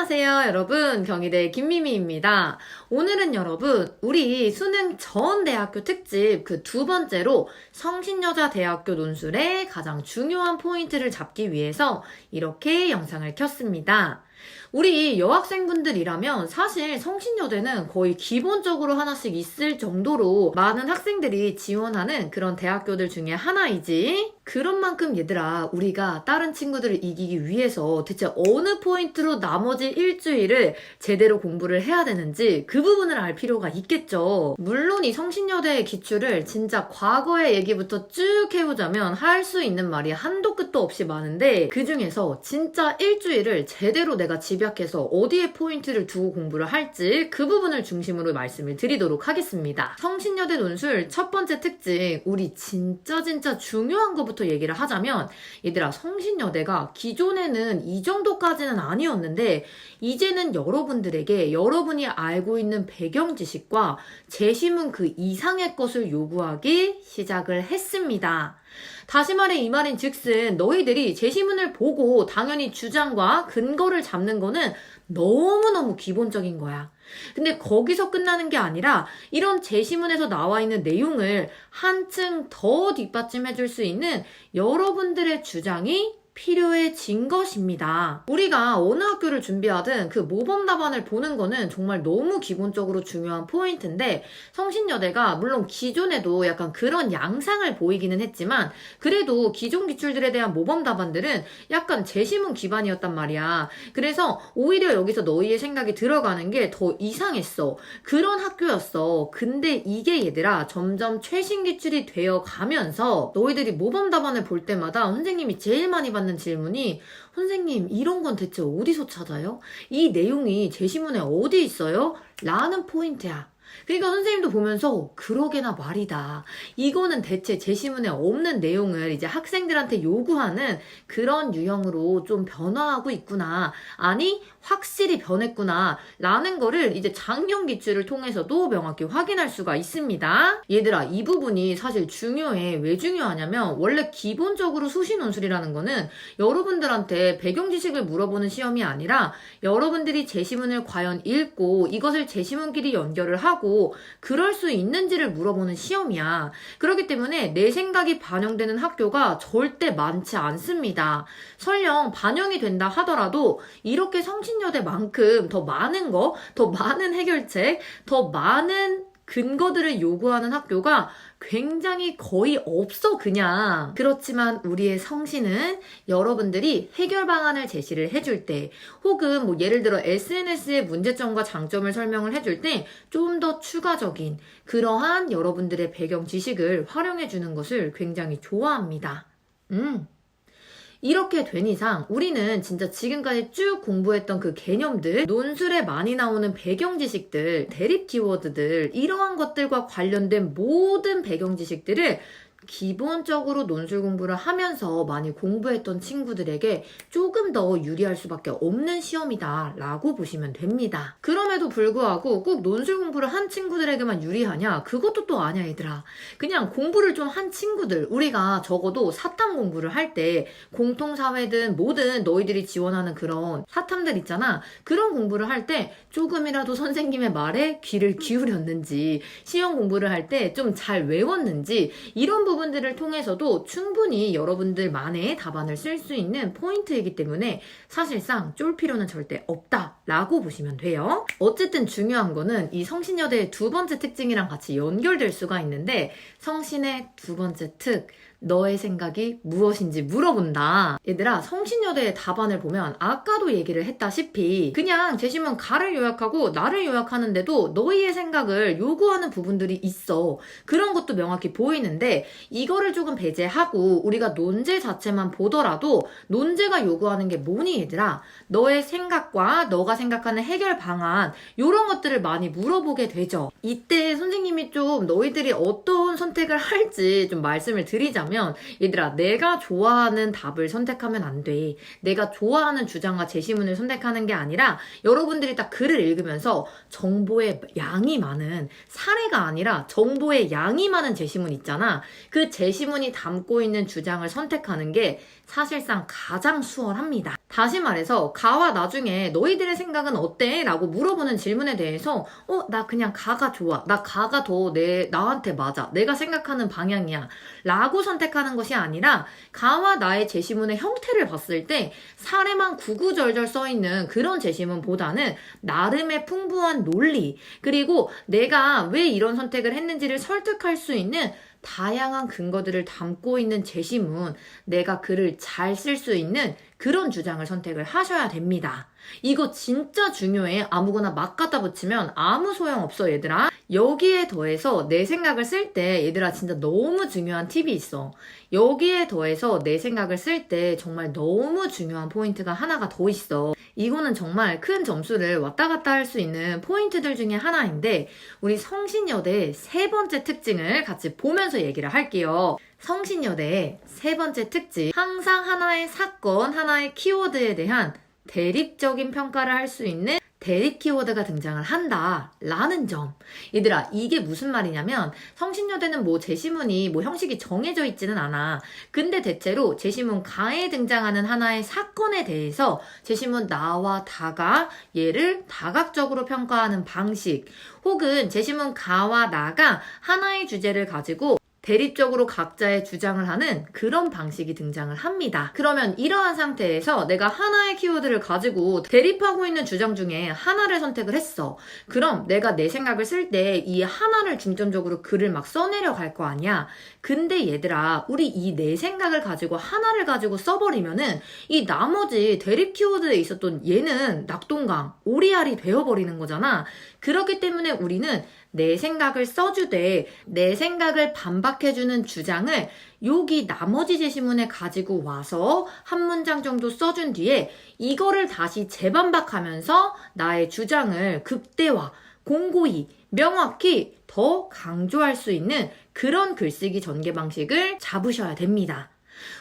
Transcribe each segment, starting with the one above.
안녕하세요 여러분, 경희대 김미미입니다. 오늘은 여러분 우리 수능 전 대학교 특집 그 두 번째로 성신여자대학교 논술의 가장 중요한 포인트를 잡기 위해서 이렇게 영상을 켰습니다. 우리 여학생분들이라면 사실 성신여대는 거의 기본적으로 하나씩 있을 정도로 많은 학생들이 지원하는 그런 대학교들 중에 하나이지. 그런 만큼 얘들아, 우리가 다른 친구들을 이기기 위해서 대체 어느 포인트로 나머지 일주일을 제대로 공부를 해야 되는지 그 부분을 알 필요가 있겠죠. 물론 이 성신여대의 기출을 진짜 과거의 얘기부터 쭉 해보자면 할 수 있는 말이 한도 끝도 없이 많은데, 그 중에서 진짜 일주일을 제대로 내가 집약해서 어디에 포인트를 두고 공부를 할지 그 부분을 중심으로 말씀을 드리도록 하겠습니다. 성신여대 논술 첫 번째 특징, 우리 진짜 중요한 것부터 얘기를 하자면, 얘들아, 성신여대가 기존에는 이 정도까지는 아니었는데 이제는 여러분들에게 여러분이 알고 있는 배경 지식과 재시문 그 이상의 것을 요구하기 시작을 했습니다. 다시 말해 이 말인 즉슨 너희들이 재시문을 보고 당연히 주장과 근거를 잡는 거는 너무너무 기본적인 거야. 근데 거기서 끝나는 게 아니라 이런 재시문에서 나와 있는 내용을 한층 더 뒷받침해 줄 수 있는 여러분들의 주장이 필요해진 것입니다. 우리가 어느 학교를 준비하든 그 모범 답안을 보는 거는 정말 너무 기본적으로 중요한 포인트인데, 성신여대가 물론 기존에도 약간 그런 양상을 보이기는 했지만 그래도 기존 기출들에 대한 모범 답안들은 약간 재시문 기반이었단 말이야. 그래서 오히려 여기서 너희의 생각이 들어가는 게 더 이상했어. 그런 학교였어. 근데 이게 얘들아 점점 최신 기출이 되어 가면서 너희들이 모범 답안을 볼 때마다 선생님이 제일 많이 받는 질문이, 선생님 이런 건 대체 어디서 찾아요? 이 내용이 재시문에 어디 있어요? 라는 포인트야. 그러니까 선생님도 보면서 그러게나 말이다. 이거는 대체 재시문에 없는 내용을 이제 학생들한테 요구하는 그런 유형으로 좀 변화하고 있구나. 아니, 확실히 변했구나. 라는 거를 이제 작년 기출을 통해서도 명확히 확인할 수가 있습니다. 얘들아, 이 부분이 사실 중요해. 왜 중요하냐면 원래 기본적으로 수시 논술이라는 거는 여러분들한테 배경 지식을 물어보는 시험이 아니라 여러분들이 재시문을 과연 읽고 이것을 재시문끼리 연결을 하고 그럴 수 있는지를 물어보는 시험이야. 그렇기 때문에 내 생각이 반영되는 학교가 절대 많지 않습니다. 설령 반영이 된다 하더라도 이렇게 성신여대만큼 더 많은 거, 더 많은 해결책, 더 많은 근거들을 요구하는 학교가 굉장히 거의 없어 그냥. 그렇지만 우리의 성신은 여러분들이 해결 방안을 제시를 해줄 때, 혹은 뭐 예를 들어 SNS의 문제점과 장점을 설명을 해줄 때 좀 더 추가적인 그러한 여러분들의 배경 지식을 활용해 주는 것을 굉장히 좋아합니다. 이렇게 된 이상 우리는 진짜 지금까지 쭉 공부했던 그 개념들, 논술에 많이 나오는 배경 지식들, 대립 키워드들, 이러한 것들과 관련된 모든 배경 지식들을 기본적으로 논술 공부를 하면서 많이 공부했던 친구들에게 조금 더 유리할 수밖에 없는 시험이다 라고 보시면 됩니다. 그럼에도 불구하고 꼭 논술 공부를 한 친구들에게만 유리하냐? 그것도 또 아니야 얘들아. 그냥 공부를 좀 한 친구들, 우리가 적어도 사탐 공부를 할 때 공통사회든 뭐든 너희들이 지원하는 그런 사탐들 있잖아. 그런 공부를 할 때 조금이라도 선생님의 말에 귀를 기울였는지, 시험 공부를 할 때 좀 잘 외웠는지, 이런 부분들을 통해서도 충분히 여러분들만의 답안을 쓸 수 있는 포인트이기 때문에 사실상 쫄 필요는 절대 없다라고 보시면 돼요. 어쨌든 중요한 거는 이 성신여대의 두 번째 특징이랑 같이 연결될 수가 있는데, 성신의 두 번째 특, 너의 생각이 무엇인지 물어본다. 얘들아, 성신여대의 답안을 보면 아까도 얘기를 했다시피 그냥 재시문 가를 요약하고 나를 요약하는데도 너희의 생각을 요구하는 부분들이 있어. 그런 것도 명확히 보이는데, 이거를 조금 배제하고 우리가 논제 자체만 보더라도 논제가 요구하는 게 뭐니 얘들아? 너의 생각과 너가 생각하는 해결 방안, 이런 것들을 많이 물어보게 되죠. 이때 선생님이 좀 너희들이 어떤 선택을 할지 좀 말씀을 드리자면, 얘들아, 내가 좋아하는 답을 선택하면 안 돼. 내가 좋아하는 주장과 제시문을 선택하는 게 아니라 여러분들이 딱 글을 읽으면서 정보의 양이 많은, 사례가 아니라 정보의 양이 많은 제시문 있잖아. 그 제시문이 담고 있는 주장을 선택하는 게 사실상 가장 수월합니다. 다시 말해서 가와 나 중에 너희들의 생각은 어때? 라고 물어보는 질문에 대해서 나 그냥 가가 좋아. 나 가가 더 나한테 맞아. 내가 생각하는 방향이야. 라고 선택하는 것이 아니라 가와 나의 제시문의 형태를 봤을 때 사례만 구구절절 써있는 그런 제시문보다는 나름의 풍부한 논리 그리고 내가 왜 이런 선택을 했는지를 설득할 수 있는 다양한 근거들을 담고 있는 제시문, 내가 글을 잘 쓸 수 있는 그런 주장을 선택을 하셔야 됩니다. 이거 진짜 중요해. 아무거나 막 갖다 붙이면 아무 소용없어, 얘들아. 여기에 더해서 내 생각을 쓸 때 얘들아 진짜 너무 중요한 팁이 있어. 여기에 더해서 내 생각을 쓸 때 정말 너무 중요한 포인트가 하나가 더 있어. 이거는 정말 큰 점수를 왔다 갔다 할 수 있는 포인트들 중에 하나인데 우리 성신여대의 세 번째 특징을 같이 보면서 얘기를 할게요. 성신여대의 세 번째 특징, 항상 하나의 사건, 하나의 키워드에 대한 대립적인 평가를 할 수 있는 대립 키워드가 등장을 한다 라는 점. 얘들아 이게 무슨 말이냐면 성신여대는 뭐 제시문이 뭐 형식이 정해져 있지는 않아. 근데 대체로 제시문 가에 등장하는 하나의 사건에 대해서 제시문 나와 다가 얘를 다각적으로 평가하는 방식 혹은 제시문 가와 나가 하나의 주제를 가지고 대립적으로 각자의 주장을 하는 그런 방식이 등장을 합니다. 그러면 이러한 상태에서 내가 하나의 키워드를 가지고 대립하고 있는 주장 중에 하나를 선택을 했어. 그럼 내가 내 생각을 쓸 때 이 하나를 중점적으로 글을 막 써내려 갈 거 아니야. 근데 얘들아 우리 이 내 생각을 가지고 하나를 가지고 써버리면은 이 나머지 대립 키워드에 있었던 얘는 낙동강, 오리알이 되어버리는 거잖아. 그렇기 때문에 우리는 내 생각을 써주되 내 생각을 반박해주는 주장을 여기 나머지 제시문에 가지고 와서 한 문장 정도 써준 뒤에 이거를 다시 재반박하면서 나의 주장을 극대화, 공고히, 명확히 더 강조할 수 있는 그런 글쓰기 전개 방식을 잡으셔야 됩니다.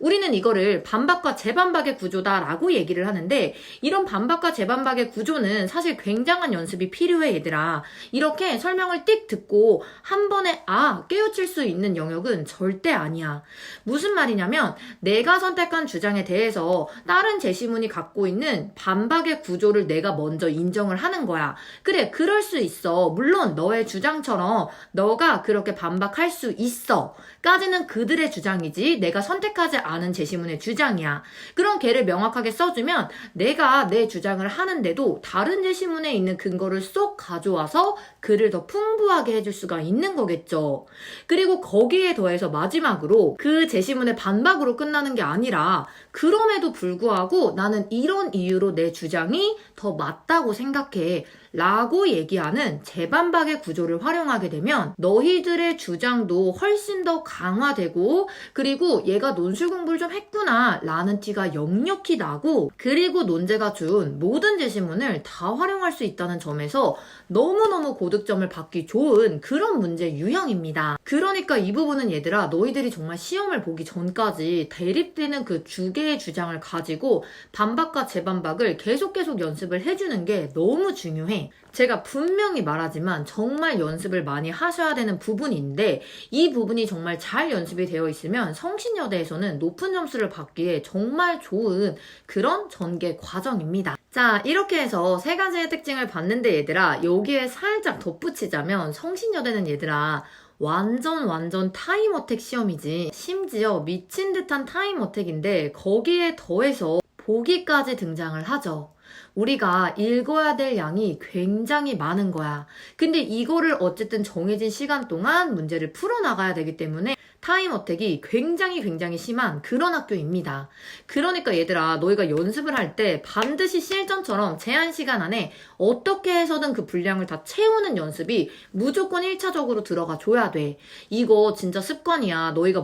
우리는 이거를 반박과 재반박의 구조다라고 얘기를 하는데 이런 반박과 재반박의 구조는 사실 굉장한 연습이 필요해 얘들아. 이렇게 설명을 띡 듣고 한 번에 깨우칠 수 있는 영역은 절대 아니야. 무슨 말이냐면 내가 선택한 주장에 대해서 다른 제시문이 갖고 있는 반박의 구조를 내가 먼저 인정을 하는 거야. 그래 그럴 수 있어. 물론 너의 주장처럼 너가 그렇게 반박할 수 있어 까지는 그들의 주장이지 내가 선택하지 않은 제시문의 주장이야. 그럼 걔를 명확하게 써주면 내가 내 주장을 하는데도 다른 제시문에 있는 근거를 쏙 가져와서 글을 더 풍부하게 해줄 수가 있는 거겠죠. 그리고 거기에 더해서 마지막으로 그 제시문의 반박으로 끝나는 게 아니라 그럼에도 불구하고 나는 이런 이유로 내 주장이 더 맞다고 생각해 라고 얘기하는 재반박의 구조를 활용하게 되면 너희들의 주장도 훨씬 더 강화되고 그리고 얘가 논술 공부를 좀 했구나 라는 티가 역력히 나고 그리고 논제가 준 모든 제시문을 다 활용할 수 있다는 점에서 너무너무 고득점을 받기 좋은 그런 문제 유형입니다. 그러니까 이 부분은 얘들아 너희들이 정말 시험을 보기 전까지 대립되는 그 두 개의 주장을 가지고 반박과 재반박을 계속 연습을 해주는 게 너무 중요해. 제가 분명히 말하지만 정말 연습을 많이 하셔야 되는 부분인데 이 부분이 정말 잘 연습이 되어 있으면 성신여대에서는 높은 점수를 받기에 정말 좋은 그런 전개 과정입니다. 자 이렇게 해서 세 가지의 특징을 봤는데 얘들아 여기에 살짝 덧붙이자면 성신여대는 얘들아 완전 타임 어택 시험이지. 심지어 미친 듯한 타임 어택인데 거기에 더해서 보기까지 등장을 하죠. 우리가 읽어야 될 양이 굉장히 많은 거야. 근데 이거를 어쨌든 정해진 시간 동안 문제를 풀어나가야 되기 때문에 타임 어택이 굉장히 심한 그런 학교입니다. 그러니까 얘들아 너희가 연습을 할 때 반드시 실전처럼 제한 시간 안에 어떻게 해서든 그 분량을 다 채우는 연습이 무조건 1차적으로 들어가 줘야 돼. 이거 진짜 습관이야. 너희가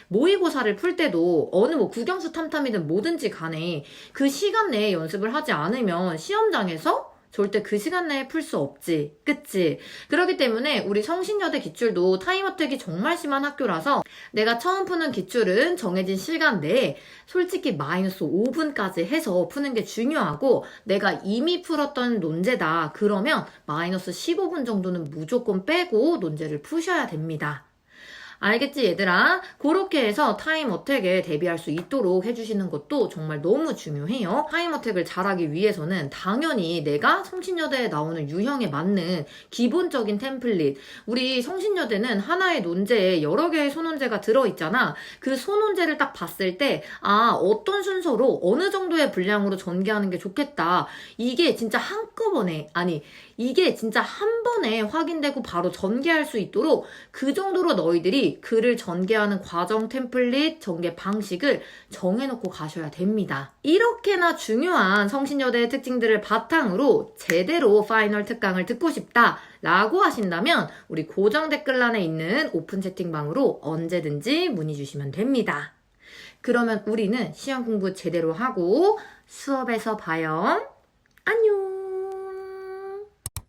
모의고사를 풀 때도 어느 뭐 국영수 탐탐이든 뭐든지 간에 그 시간 내에 연습을 하지 않으면 시험장에서 절대 그 시간 내에 풀 수 없지. 그치? 그렇기 때문에 우리 성신여대 기출도 타임 어택이 정말 심한 학교라서 내가 처음 푸는 기출은 정해진 시간 내에 솔직히 마이너스 5분까지 해서 푸는 게 중요하고 내가 이미 풀었던 논제다. 그러면 마이너스 15분 정도는 무조건 빼고 논제를 푸셔야 됩니다. 알겠지, 얘들아? 그렇게 해서 타임 어택에 대비할 수 있도록 해주시는 것도 정말 너무 중요해요. 타임 어택을 잘하기 위해서는 당연히 내가 성신여대에 나오는 유형에 맞는 기본적인 템플릿, 우리 성신여대는 하나의 논제에 여러 개의 소논제가 들어있잖아. 그 소논제를 딱 봤을 때, 어떤 순서로 어느 정도의 분량으로 전개하는 게 좋겠다. 이게 진짜 한꺼번에, 이게 진짜 한 번에 확인되고 바로 전개할 수 있도록 그 정도로 너희들이 글을 전개하는 과정 템플릿, 전개 방식을 정해놓고 가셔야 됩니다. 이렇게나 중요한 성신여대의 특징들을 바탕으로 제대로 파이널 특강을 듣고 싶다 라고 하신다면 우리 고정 댓글란에 있는 오픈 채팅방으로 언제든지 문의 주시면 됩니다. 그러면 우리는 시험 공부 제대로 하고 수업에서 봐요. 안녕!